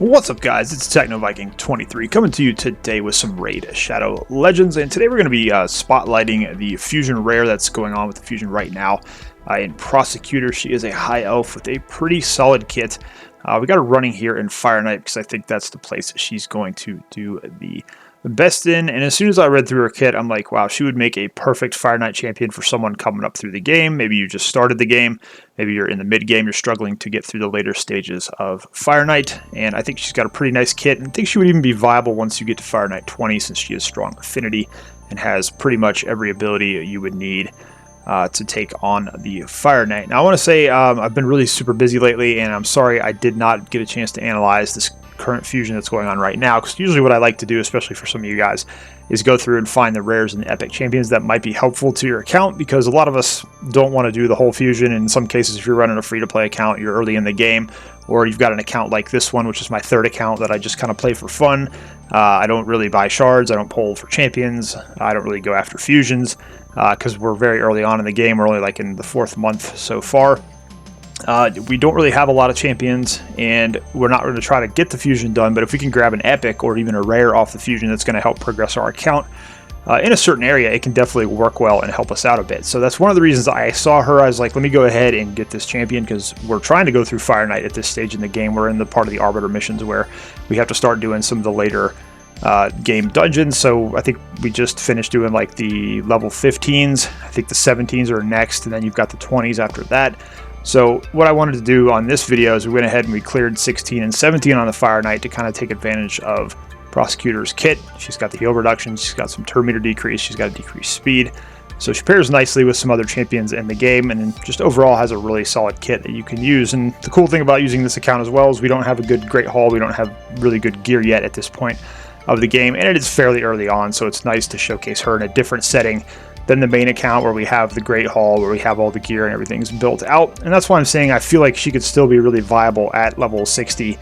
What's up, guys? It's Techno Viking 23 coming to you today with some Raid Shadow Legends, and today we're going to be spotlighting the fusion rare that's going on with the fusion right now in Prosecutor. She is a high elf with a pretty solid kit. We got her running here in Fireknight because I think that's the place that she's going to do the best in. And as soon as I read through her kit, I'm like, wow, she would make a perfect Fireknight champion for someone coming up through the game. Maybe you just started the game, maybe you're in the mid game, you're struggling to get through the later stages of Fireknight, and I think she's got a pretty nice kit, and I think she would even be viable once you get to Fireknight 20, since she has strong affinity and has pretty much every ability you would need to take on the Fireknight. Now I want to say I've been really super busy lately, and I'm sorry I did not get a chance to analyze this current fusion that's going on right now, because usually what I like to do, especially for some of you guys, is go through and find the rares and the epic champions that might be helpful to your account, because a lot of us don't want to do the whole fusion. In some cases, if you're running a free-to-play account, you're early in the game, or you've got an account like this one, which is my third account that I just kind of play for fun. I don't really buy shards, I don't pull for champions, I don't really go after fusions, because we're very early on in the game. We're only like in the 4th month so far. We don't really have a lot of champions, and we're not going to try to get the fusion done, but if we can grab an epic or even a rare off the fusion, that's going to help progress our account in a certain area, it can definitely work well and help us out a bit. So that's one of the reasons I saw her. I was like, let me go ahead and get this champion, because we're trying to go through Fireknight at this stage in the game. We're in the part of the Arbiter missions where we have to start doing some of the later game dungeons. So I think we just finished doing like the level 15s. I think the 17s are next, and then you've got the 20s after that. So what I wanted to do on this video is we went ahead and we cleared 16 and 17 on the Fireknight to kind of take advantage of Prosecutor's kit. She's got the heal reduction, she's got some turn meter decrease, she's got a decreased speed. So she pairs nicely with some other champions in the game, and then just overall has a really solid kit that you can use. And the cool thing about using this account as well is we don't have a great haul, we don't have really good gear yet at this point of the game, and it is fairly early on, so it's nice to showcase her in a different setting than the main account where we have the great haul, where we have all the gear and everything's built out. And that's why I'm saying I feel like she could still be really viable at level 60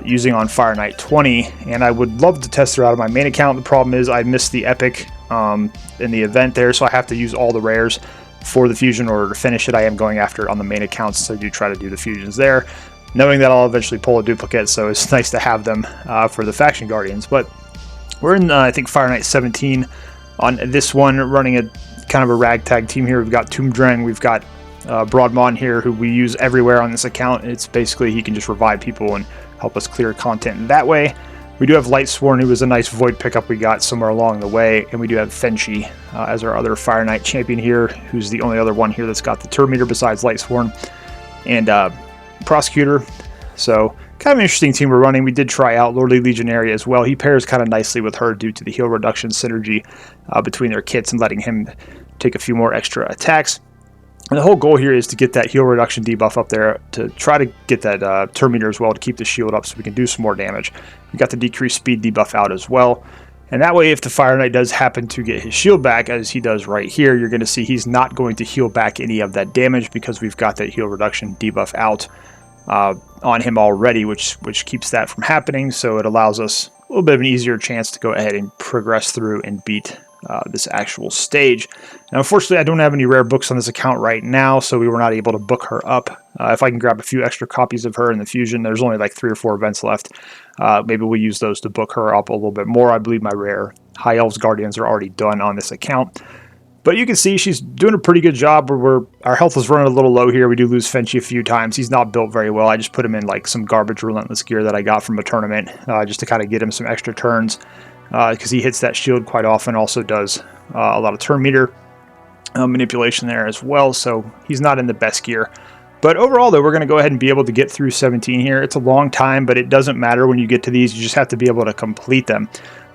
using on Fireknight 20, and I would love to test her out on my main account. The problem is I missed the epic in the event there, so I have to use all the rares for the fusion in order to finish it. I am going after it on the main account, so I do try to do the fusions there, knowing that I'll eventually pull a duplicate, so it's nice to have them for the faction guardians. But we're in I think Fireknight 17 on this one, running a kind of a ragtag team here. We've got Tomb Drang, we've got Broadmon here, who we use everywhere on this account. It's basically he can just revive people and help us clear content that way. We do have Lightsworn, who was a nice void pickup we got somewhere along the way, and we do have Fenchi as our other Fireknight champion here, who's the only other one here that's got the turn meter besides Lightsworn and Prosecutor. So kind of an interesting team we're running. We did try out Lordly Legionary as well. He pairs kind of nicely with her due to the heal reduction synergy between their kits and letting him take a few more extra attacks. And the whole goal here is to get that heal reduction debuff up there, to try to get that turn meter as well, to keep the shield up so we can do some more damage. We got the decreased speed debuff out as well. And that way, if the Fireknight does happen to get his shield back, as he does right here, you're going to see he's not going to heal back any of that damage, because we've got that heal reduction debuff out on him already, which keeps that from happening. So it allows us a little bit of an easier chance to go ahead and progress through and beat this actual stage. Now, unfortunately, I don't have any rare books on this account right now, so we were not able to book her up. If I can grab a few extra copies of her in the fusion, there's only like 3 or 4 events left. Maybe we'll use those to book her up a little bit more. I believe my rare High Elves Guardians are already done on this account. But you can see she's doing a pretty good job. Our health is running a little low here. We do lose Fenchi a few times. He's not built very well. I just put him in like some garbage Relentless gear that I got from a tournament, just to kind of get him some extra turns, because he hits that shield quite often. Also does a lot of turn meter manipulation there as well. So he's not in the best gear. But overall, though, we're going to go ahead and be able to get through 17 here. It's a long time, but it doesn't matter when you get to these. You just have to be able to complete them.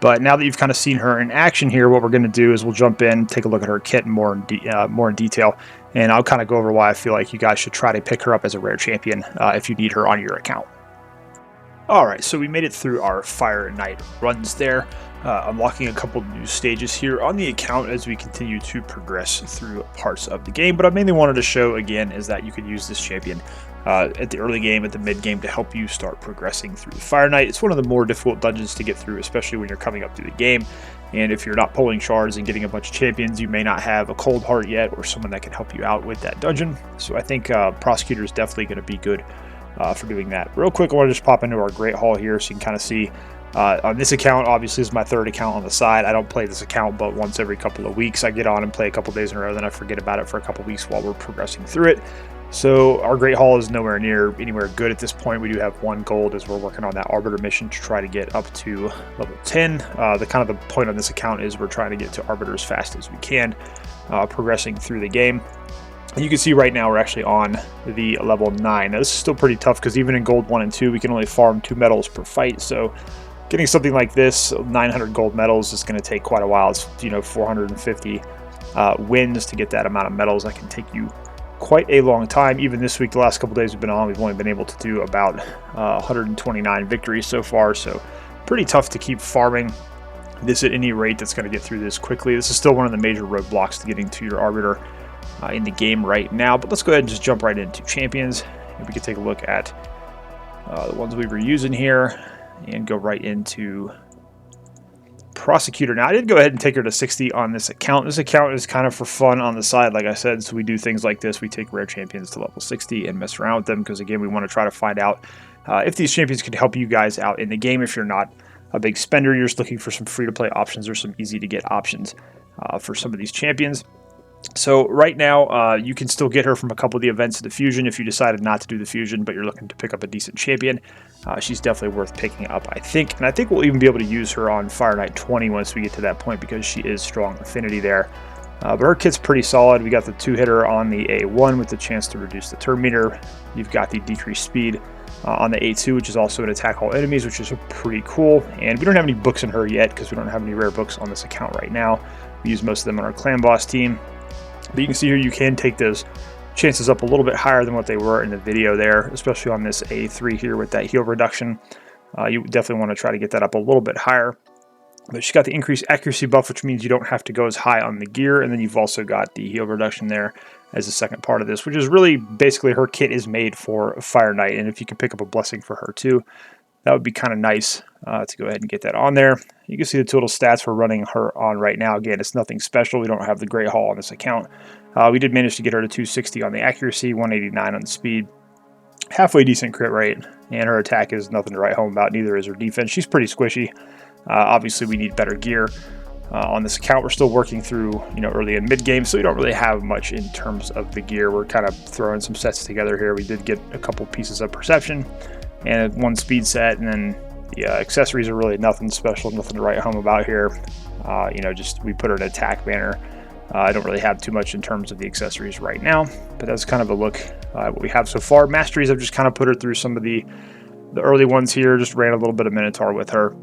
But now that you've kind of seen her in action here, what we're going to do is we'll jump in, take a look at her kit more in detail, and I'll kind of go over why I feel like you guys should try to pick her up as a rare champion if you need her on your account. Alright, so we made it through our Fireknight runs there, unlocking a couple new stages here on the account as we continue to progress through parts of the game. But I mainly wanted to show again is that you could use this champion at the early game, at the mid game, to help you start progressing through the Fireknight. It's one of the more difficult dungeons to get through, especially when you're coming up through the game. And if you're not pulling shards and getting a bunch of champions, you may not have a cold heart yet, or someone that can help you out with that dungeon. So I think Prosecutor is definitely going to be good for doing that. Real quick, I want to just pop into our Great Hall here so you can kind of see. On this account, obviously, is my third account on the side. I don't play this account but once every couple of weeks. I get on and play a couple days in a row, then I forget about it for a couple weeks while we're progressing through it. So our Great Hall is nowhere near anywhere good at this point. We do have 1 gold as we're working on that Arbiter mission to try to get up to level 10. The point on this account is we're trying to get to Arbiter as fast as we can, progressing through the game. And you can see right now we're actually on the level 9. Now this is still pretty tough because even in gold 1 and 2, we can only farm 2 medals per fight. So getting something like this, 900 gold medals, is going to take quite a while. It's 450 wins to get that amount of medals. That can take you quite a long time. Even this week, the last couple days we've been on, we've only been able to do about 129 victories so far. So pretty tough to keep farming this at any rate that's going to get through this quickly. This is still one of the major roadblocks to getting to your Arbiter in the game right now. But let's go ahead and just jump right into champions. And we can take a look at the ones we were using here and go right into Prosecutor. Now, I did go ahead and take her to 60 on this account. This account is kind of for fun on the side, like I said, so we do things like this. We take rare champions to level 60 and mess around with them because, again, we want to try to find out if these champions could help you guys out in the game. If you're not a big spender, you're just looking for some free-to-play options or some easy-to-get options for some of these champions. So right now, you can still get her from a couple of the events of the Fusion if you decided not to do the Fusion, but you're looking to pick up a decent champion. She's definitely worth picking up, I think. And I think we'll even be able to use her on Fireknight 20 once we get to that point because she is strong affinity there. But her kit's pretty solid. We got the 2-hitter on the A1 with the chance to reduce the turn meter. You've got the decreased speed on the A2, which is also an attack all enemies, which is pretty cool. And we don't have any books in her yet because we don't have any rare books on this account right now. We use most of them on our clan boss team. But you can see here you can take those chances up a little bit higher than what they were in the video there, especially on this A3 here with that heal reduction. You definitely want to try to get that up a little bit higher. But she's got the increased accuracy buff, which means you don't have to go as high on the gear. And then you've also got the heal reduction there as the second part of this, which is really basically her kit is made for Fireknight. And if you can pick up a blessing for her too, that would be kind of nice to go ahead and get that on there. You can see the total stats we're running her on right now. Again, it's nothing special. We don't have the Great Hall on this account. We did manage to get her to 260 on the accuracy, 189 on the speed. Halfway decent crit rate, and her attack is nothing to write home about. Neither is her defense. She's pretty squishy. Obviously, we need better gear on this account. We're still working through, early and mid game, so we don't really have much in terms of the gear. We're kind of throwing some sets together here. We did get a couple pieces of perception and 1 speed set, and then the accessories are really nothing special, nothing to write home about here. Just we put her in attack banner. I don't really have too much in terms of the accessories right now, but that's kind of a look at what we have so far. Masteries, I've just kind of put her through some of the early ones here. Just ran a little bit of Minotaur with her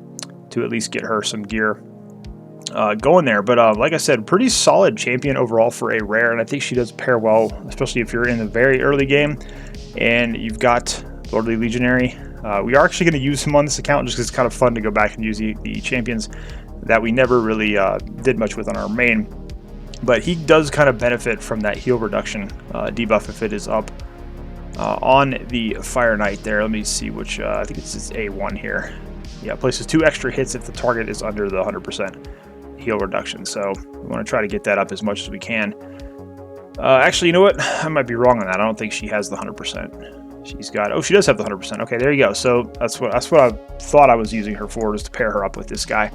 to at least get her some gear going there. But like I said, pretty solid champion overall for a rare, and I think she does pair well, especially if you're in the very early game and you've got Lordly Legionary. We are actually going to use him on this account just because it's kind of fun to go back and use the champions that we never really did much with on our main. But he does kind of benefit from that heal reduction debuff if it is up on the Fireknight there. Let me see which, I think it's A1 here. Yeah, places 2 extra hits if the target is under the 100% heal reduction. So we want to try to get that up as much as we can. Actually, you know what? I might be wrong on that. I don't think she has the 100%. She's got, oh, she does have the 100%. Okay, there you go. So that's what I thought I was using her for, is to pair her up with this guy.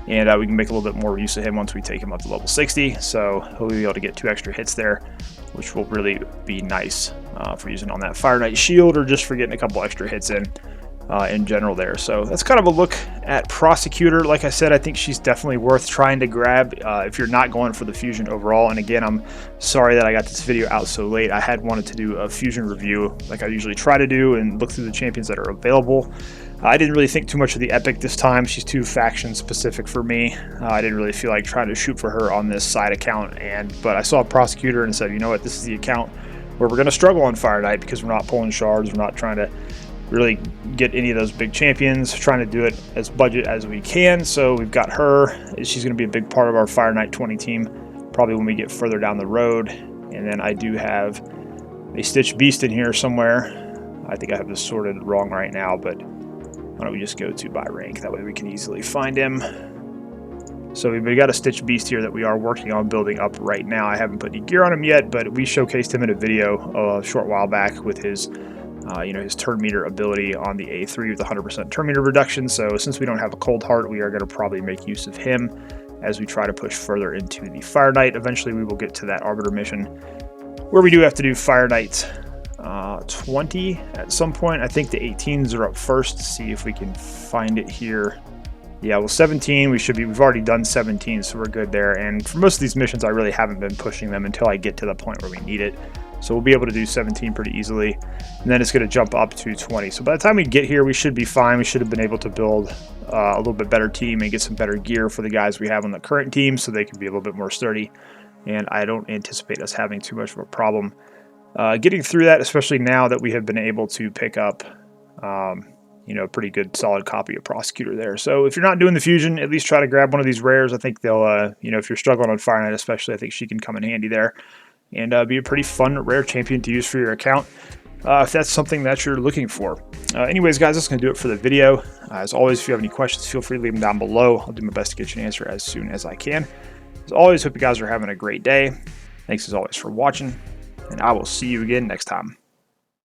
And we can make a little bit more use of him once we take him up to level 60. So he'll be able to get 2 extra hits there, which will really be nice for using on that Fireknight shield or just for getting a couple extra hits in general there. So that's kind of a look at Prosecutor. Like I said, I think she's definitely worth trying to grab if you're not going for the Fusion overall. And again, I'm sorry that I got this video out so late. I had wanted to do a Fusion review like I usually try to do and look through the champions that are available. I didn't really think too much of the Epic this time. She's too faction specific for me. I didn't really feel like trying to shoot for her on this side account. But I saw a Prosecutor and said, you know what, this is the account where we're going to struggle on Fireknight because we're not pulling shards. We're not trying to really get any of those big champions, trying to do it as budget as we can. So we've got her. She's going to be a big part of our Fireknight 20 team, probably when we get further down the road. And then I do have a Stitch Beast in here somewhere. I think I have this sorted wrong right now, but why don't we just go to by rank? That way we can easily find him. So we've got a Stitch Beast here that we are working on building up right now. I haven't put any gear on him yet, but we showcased him in a video a short while back with his his turn meter ability on the A3 with 100% turn meter reduction. So since we don't have a cold heart, we are going to probably make use of him as we try to push further into the Fireknight. Eventually we will get to that Arbiter mission where we do have to do Fireknight 20 at some point. I think the 18s are up first. See if we can find it here. Yeah, well, 17, we've already done 17, so we're good there. And for most of these missions, I really haven't been pushing them until I get to the point where we need it. So we'll be able to do 17 pretty easily. And then it's going to jump up to 20. So by the time we get here, we should be fine. We should have been able to build a little bit better team and get some better gear for the guys we have on the current team so they can be a little bit more sturdy. And I don't anticipate us having too much of a problem getting through that, especially now that we have been able to pick up a pretty good solid copy of Prosecutor there. So if you're not doing the fusion, at least try to grab one of these rares. I think they'll, if you're struggling on Fireknight especially, I think she can come in handy there and be a pretty fun rare champion to use for your account if that's something that you're looking for. Anyways, guys, that's going to do it for the video. As always, if you have any questions, feel free to leave them down below. I'll do my best to get you an answer as soon as I can. As always, hope you guys are having a great day. Thanks as always for watching, and I will see you again next time.